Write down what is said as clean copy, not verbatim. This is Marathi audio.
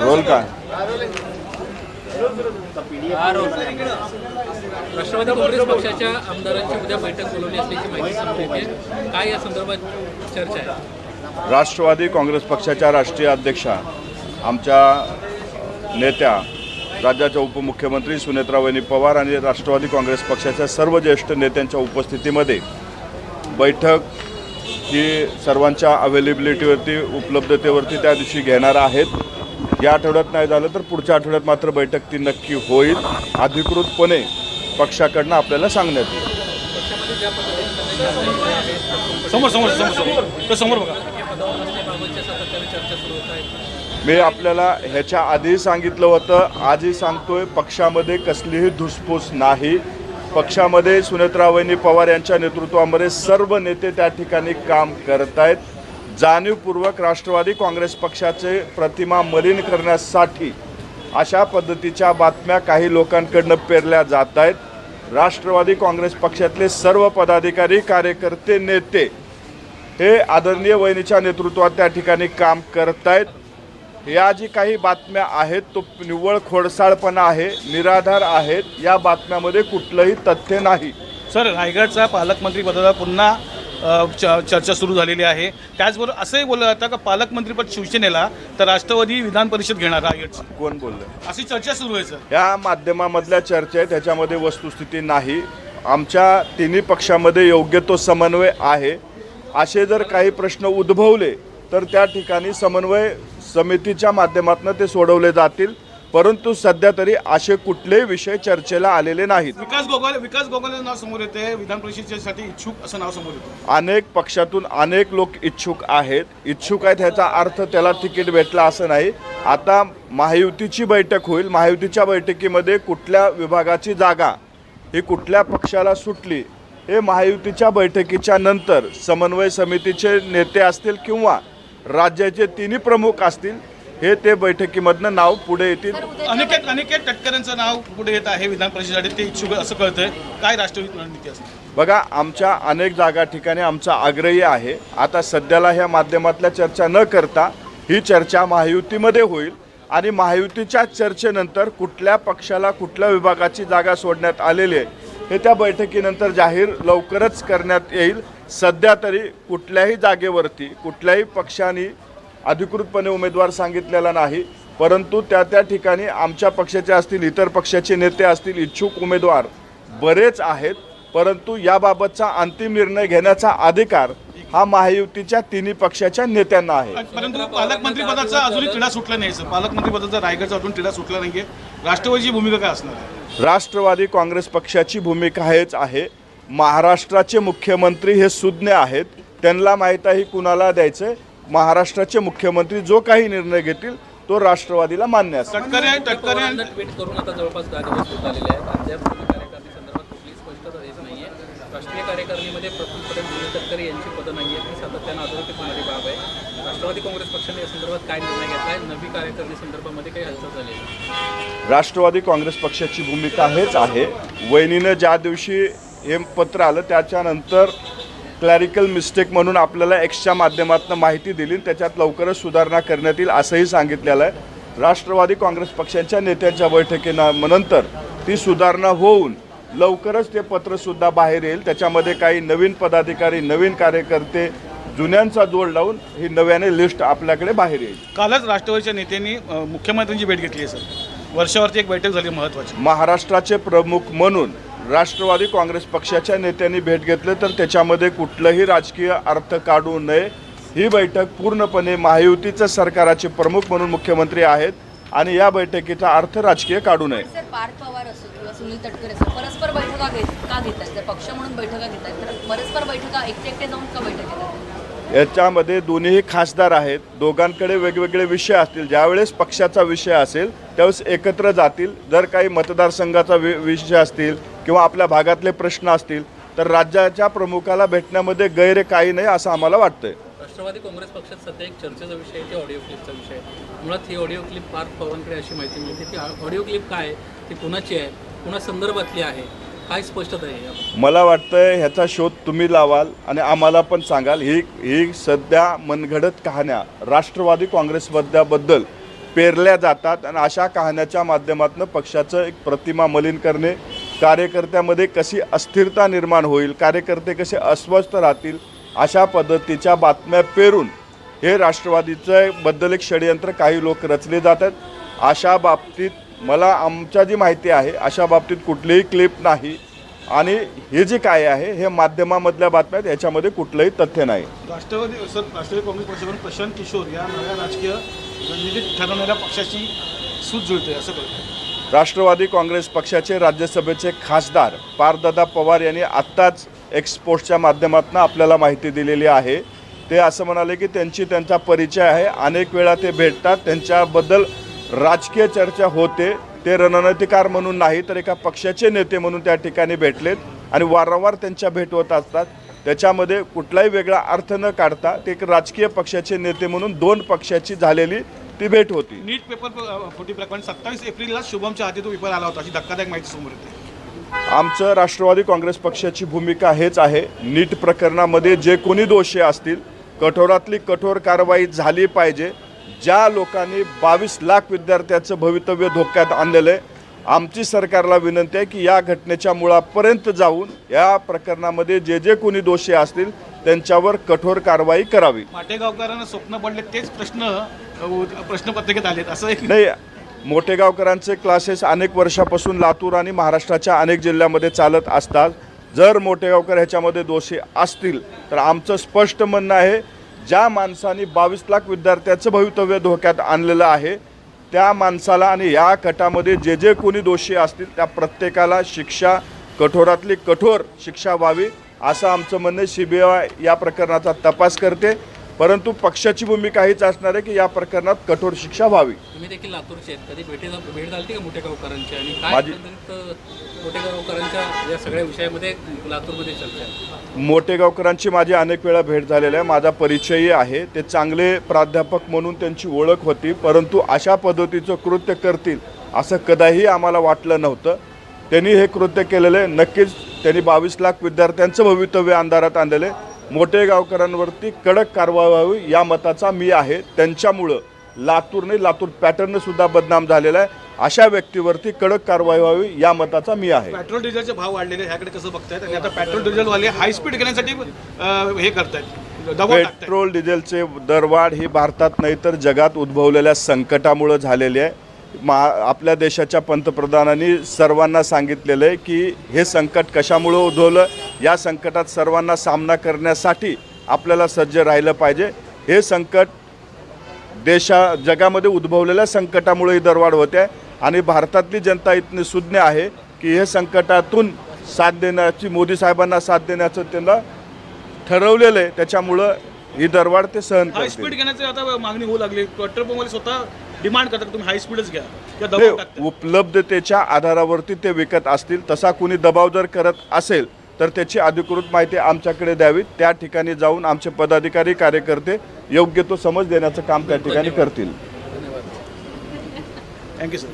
रोल का राष्ट्रवादी काँग्रेस पक्षाच्या आमदारांची उद्या बैठक बोलवली असल्याची माहिती समोर येते. काय या संदर्भात चर्चा आहे? राष्ट्रवादी काँग्रेस पक्षाच्या राष्ट्रीय अध्यक्षा आमच्या नेत्या राज्याच्या उपमुख्यमंत्री सुनेत्रावहिनी पवार आणि राष्ट्रवादी काँग्रेस पक्षाच्या सर्व ज्येष्ठ नेत्यांच्या उपस्थितीमध्ये बैठक ही सर्वांच्या अवेलेबिलिटीवरती उपलब्धतेवरती त्या दिवशी घेणार आहेत. या आठवड्यात नाही झालं तर पुढच्या आठवड्यात मात्र बैठक ती नक्की होईल. अधिकृतपणे पक्षाकडनं आपल्याला सांगण्यात येईल. पक्षामध्ये ज्या पद्धतीने समोर समोर समोर समोर तर समोर बघा. पदावरच्या सातत्याने चर्चा सुरू होत आहे. मी आपल्याला ह्याच्या आधी सांगितलं होतं, आजही सांगतोय, पक्षामध्ये कसलीही धुसफूस नाही. पक्षामध्ये सुनेत्रावहिनी पवार यांच्या नेतृत्वामध्ये सर्व नेते त्या ठिकाणी काम करत आहेत. जाणीवपूर्वक राष्ट्रवादी काँग्रेस पक्षाचे प्रतिमा मलिन करण्यासाठी अशा पद्धतीच्या बातम्या काही लोकांकडनं पेरल्या जात आहेत. राष्ट्रवादी काँग्रेस पक्षातले सर्व पदाधिकारी, कार्यकर्ते, नेते हे आदरणीय वहिनीच्या नेतृत्वात त्या ठिकाणी काम करत आहेत. या जी काही बातम्या आहेत तो निव्वळ खोडसाळपणा आहे, निराधार आहेत. या बातम्यामध्ये कुठलंही तथ्य नाही. सर, रायगडचा पालकमंत्री पदाचा पुन्हा चर्चा सुरू झालेली आहे. त्याचबरोबर असंही बोललं जातं का पालकमंत्रीपद शिवसेनेला तर राष्ट्रवादी विधान परिषद घेणार रायगडची. कोण बोललं? अशी चर्चा सुरू आहे सर. या माध्यमामधल्या चर्चा आहे, त्याच्यामध्ये वस्तुस्थिती नाही. आमच्या तिन्ही पक्षामध्ये योग्य तो समन्वय आहे. असे जर काही प्रश्न उद्भवले तर त्या ठिकाणी समन्वय समितीच्या माध्यमातून ते सोडवले जातील. परंतु सध्या तरी असे कुठलेही विषय चर्चेला आलेले नाहीत. विकास गोगाले नाव समोर येते, विधान परिषदेसाठी इच्छुक असं नाव समोर येतं. अनेक पक्षातून अनेक लोक इच्छुक आहेत. ह्याचा अर्थ त्याला तिकीट भेटलं असं नाही. आता महायुतीची बैठक होईल. महायुतीच्या बैठकीमध्ये कुठल्या विभागाची जागा ही कुठल्या पक्षाला सुटली हे महायुतीच्या बैठकीच्या नंतर समन्वय समितीचे नेते असतील किंवा राज्याचे तिन्ही प्रमुख असतील, हे ते बैठकीमधनं नाव पुढे येतील. अनिकेत तटकरेंचं नाव पुढे येत आहे विधान परिषदेसाठी, ते इच्छुक असं कळतंय. काय राष्ट्रवादी रणनीती असते? बघा, आमच्या अनेक जागा ठिकाणी आमचा आग्रही आहे. आता सध्याला ह्या माध्यमातल्या चर्चा न करता ही चर्चा महायुतीमध्ये होईल आणि महायुतीच्या चर्चेनंतर कुठल्या पक्षाला कुठल्या विभागाची जागा सोडण्यात आलेली आहे हे त्या बैठकीनंतर जाहीर लवकरच करण्यात येईल. सध्या तरी कुठल्याही जागेवरती कुठल्याही पक्षाने अधिकृतपणे उमेदवार सांगितलेला नाही. परंतु त्या ठिकाणी आमच्या पक्षाचे असतील, इतर पक्षाचे नेते असतील, इच्छुक उमेदवार बरेच आहेत. परंतु याबाबतचा अंतिम निर्णय घेण्याचा अधिकार हा महायुतीच्या तिन्ही पक्षाच्या नेत्यांना आहे. परंतु पालकमंत्री पदाचा अजूनही तिढा सुटला नाही सर. पालकमंत्री पदाचा रायगडचा अजून तिढा सुटला नाहीये. राष्ट्रवादीची भूमिका काय असणार आहे? राष्ट्रवादी काँग्रेस पक्षाची भूमिका हेच आहे. महाराष्ट्राचे मुख्यमंत्री हे सुज्ञ आहेत. त्यांना माहीत आहे कुणाला द्यायचं. महाराष्ट्राचे मुख्यमंत्री जो काही निर्णय घेतील तो राष्ट्रवादीला मान्य असेल. तटकरे ट्विट करून आता जवळपास 10 दिवस होत आलेले आहेत. अद्याप कार्यकारिणी संदर्भात कुठलीच स्पष्टता येत नाहीये. राष्ट्रीय कार्यकारिणीमध्ये प्रफुल्ल तटकरे यांची पदं नाही आहेत, ही सातत्यानं अधोरेखित होणारी बाब आहे. राष्ट्रवादी काँग्रेस पक्षाने या संदर्भात काय निर्णय घेतला आहे? नवी कार्यकारिणी संदर्भामध्ये काही हालचाल झाली आहे? राष्ट्रवादी काँग्रेस पक्षाची भूमिका हेच आहे. वहिनीनं ज्या दिवशी हे पत्र आलं त्याच्यानंतर क्लॅरिकल मिस्टेक म्हणून आपल्याला एक्सच्या माध्यमातून माहिती दिली, त्याच्यात लवकरच सुधारणा करण्यात येईल असंही सांगितलेलं आहे. राष्ट्रवादी काँग्रेस पक्षाच्या नेत्यांच्या बैठकीनंतर ती सुधारणा होऊन लवकरच ते पत्रसुद्धा बाहेर येईल. त्याच्यामध्ये काही नवीन पदाधिकारी, नवीन कार्यकर्ते, जुन्यांचा जोड लावून ही नव्याने लिस्ट आपल्याकडे बाहेर येईल. कालच राष्ट्रवादीच्या नेत्यांनी मुख्यमंत्र्यांची भेट घेतली आहे सर. वर्षावरती एक बैठक झाली महत्त्वाची. महाराष्ट्राचे प्रमुख म्हणून राष्ट्रवादी काँग्रेस पक्षाच्या नेत्यांनी भेट घेतली तर त्याच्यामध्ये कुठलंही राजकीय अर्थ काढू नये. ही बैठक पूर्णपणे महायुतीचं सरकाराचे प्रमुख म्हणून मुख्यमंत्री आहेत आणि या बैठकीचा अर्थ राजकीय काढू नये. सर, पार्थ पवार असो किंवा सुनील तटकरे असो, परस्पर बैठका का घेत आहेत? पक्ष म्हणून बैठका घेत आहेत तर परस्पर बैठका एकटे जाऊन का बैठक घेतात? याच्यामध्ये दोन्हीही खासदार आहेत. दोघांकडे वेगवेगळे विषय असतील. ज्यावेळेस पक्षाचा विषय असेल त्यावेळेस एकत्र जातील. जर काही मतदारसंघाचा विषय असतील किंवा आपल्या भागातले प्रश्न असतील तर राज्याच्या प्रमुखाला भेटण्यामध्ये गैर काही नाही असं आम्हाला वाटतंय. राष्ट्रवादी काँग्रेस पक्षात सध्या एक चर्चेचा विषय आहे, ते ऑडिओ क्लिपचा विषय आहे. मुळात ही ऑडिओ क्लिप पार्थ पवारांकडे अशी माहिती मिळते. ती ऑडिओ क्लिप काय आहे, ती कुणाची आहे, कुणा संदर्भातली आहे, काय स्पष्टता आहे याबद्दल? मला वाटतं ह्याचा शोध तुम्ही लावाल आणि आम्हाला पण सांगाल. ही सध्या मनगडत कहाण्या राष्ट्रवादी काँग्रेसबद्दल पेरल्या जातात आणि अशा कहाण्याच्या माध्यमातून पक्षाचं एक प्रतिमा मलिन करणे, कार्यकर्त्यामध्ये कशी अस्थिरता निर्माण होईल, कार्यकर्ते कसे अस्वस्थ राहतील, अशा पद्धतीच्या बातम्या पेरून हे राष्ट्रवादीचं बद्दल एक षडयंत्र काही लोक रचले जातात. अशा बाबतीत मला आमच्या जी माहिती आहे अशा बाबतीत कुठलीही क्लिप नाही आणि हे जे काय आहे हे माध्यमामधल्या बातम्या आहेत, याच्यामध्ये कुठलंही तथ्य नाही. राष्ट्रवादी काँग्रेस पक्षाकडून प्रशांत किशोर या नव्या राजकीय रणनीतीत ठरवणाऱ्या पक्षाची सूत जुळते असं कळतं. राष्ट्रवादी काँग्रेस पक्षाचे राज्यसभेचे खासदार पारदादा पवार यांनी आत्ताच एक्सपोर्टच्या माध्यमातून आपल्याला माहिती दिलेली आहे. ते असं म्हणाले की त्यांचा परिचय आहे, अनेक वेळा ते भेटतात, त्यांच्याबद्दल राजकीय चर्चा होते. ते रणनीतिकार म्हणून नाही तर एका पक्षाचे नेते म्हणून त्या ठिकाणी भेटलेत आणि वारंवार त्यांच्या भेट होत असतात. त्याच्यामध्ये कुठलाही वेगळा अर्थ न काढता ते एक राजकीय पक्षाचे नेते म्हणून दोन पक्षाची झालेली ती भेट होती. नीट पेपर फुटी प्रकरण 27 एप्रिलला शुभमच्या हाती तो पेपर आला होता अशी धक्कादायक माहिती समोर येते. आमचं राष्ट्रवादी काँग्रेस पक्षाची भूमिका हेच आहे, नीट प्रकरणामध्ये जे कोणी दोषी असतील कठोरातली कठोर कारवाई झाली पाहिजे. ज्या लोकांनी 22 लाख विद्यार्थ्याचं भवितव्य धोक्यात आणलेलं आहे, आमची सरकारला विनंती आहे की या घटनेच्या मुळापर्यंत जाऊन या प्रकरणामध्ये जे कोणी दोषी असतील त्यांच्यावर कठोर कारवाई करावी. माटेगावकरांना स्वप्न पडले तेच प्रश्नपत्रिकेत आलेत असं एक नाही, मोठेगावकरांचे क्लासेस अनेक वर्षापासून लातूर आणि महाराष्ट्राच्या अनेक जिल्ह्यामध्ये चालत असतात. जर मोठेगावकर ह्याच्यामध्ये दोषी असतील तर आमचं स्पष्ट म्हणणं आहे, ज्या माणसाने 22 लाख विद्यार्थ्याचं भवितव्य धोक्यात आणलेलं आहे त्या माणसाला आणि या गटामध्ये जे कोणी दोषी असतील त्या प्रत्येकाला शिक्षा, कठोरातली कठोर शिक्षा व्हावी असं आमचं म्हणणं. CBI या प्रकरणाचा तपास करते, परंतु पक्षाची भूमिका हीच असणार आहे की या प्रकरणात कठोर शिक्षा व्हावी. तुम्ही देखील लातूरचे आहेत, कधी भेट झाली का मोठेगावकरांची आणि काय माझी- एकंदरीत मोठेगावकरांच्या या सगळ्या विषयामध्ये लातूरमध्ये चर्चा आहे? मोठेगावकरांची माझी अनेक वेळा भेट झालेली आहे, माझा परिचयही आहे. ते चांगले प्राध्यापक म्हणून त्यांची ओळख होती, परंतु अशा पद्धतीचं कृत्य करतील असं कदाही आम्हाला वाटलं नव्हतं. त्यांनी हे कृत्य केलेलं आहे. नक्कीच त्यांनी 22 लाख विद्यार्थ्यांचं भवितव्य अंधारात आणलेलं आहे. मोठेगावकरांवरती कडक कारवाई व्हावी या मताचा मी आहे. त्यांच्यामुळं लातूर पॅटर्न सुद्धा बदनाम झालेला आहे. अशा व्यक्तीवरती कडक कारवाई व्हावी या मताचा मी आहे. पेट्रोल डिझेलचे भाव वाढलेले ह्याकडे कसं बघतायत आणि आता पेट्रोल डिझेलवाले हाय स्पीड घेण्यासाठी हे करतायत, दबाव टाकतायत. पेट्रोल डिझेलचे दरवाढ ही भारतात नाही तर जगात उद्भवलेल्या संकटामुळे झालेली आहे. आपल्या देशाच्या पंतप्रधानांनी सर्वांना सांगितलेलं आहे की हे संकट कशामुळे उद्भवलं, या संकटात सर्वांना सामना करण्यासाठी आपल्याला सज्ज राहिलं पाहिजे. हे संकट जगामध्ये उद्भवलेल्या संकटामुळे ही दरवाढ होते आहे आणि भारतातली जनता इतकी सुज्ञ आहे की हे संकटातून साथ देण्याची, मोदी साहेबांना साथ देण्याचं त्यांना ठरवलेलं आहे. त्याच्यामुळं ही दरवाढ ते सहन हाय स्पीड करतील. घेण्याची आता मागणी होऊ लागली. पेट्रोल पंपवाले स्वतः डिमांड करतात तुम्ही हाय स्पीडच घ्या किंवा दबाव टाकतात. उपलब्धतेच्या आधारावरती ते विकत असतील. तसा कुणी दबाव जर करत असेल तर त्याची अधिकृत माहिती आमच्याकडे द्यावी. त्या ठिकाणी जाऊन आमचे पदाधिकारी, कार्यकर्ते योग्य तो समज देण्याचं काम त्या ठिकाणी करतील. Thank you sir.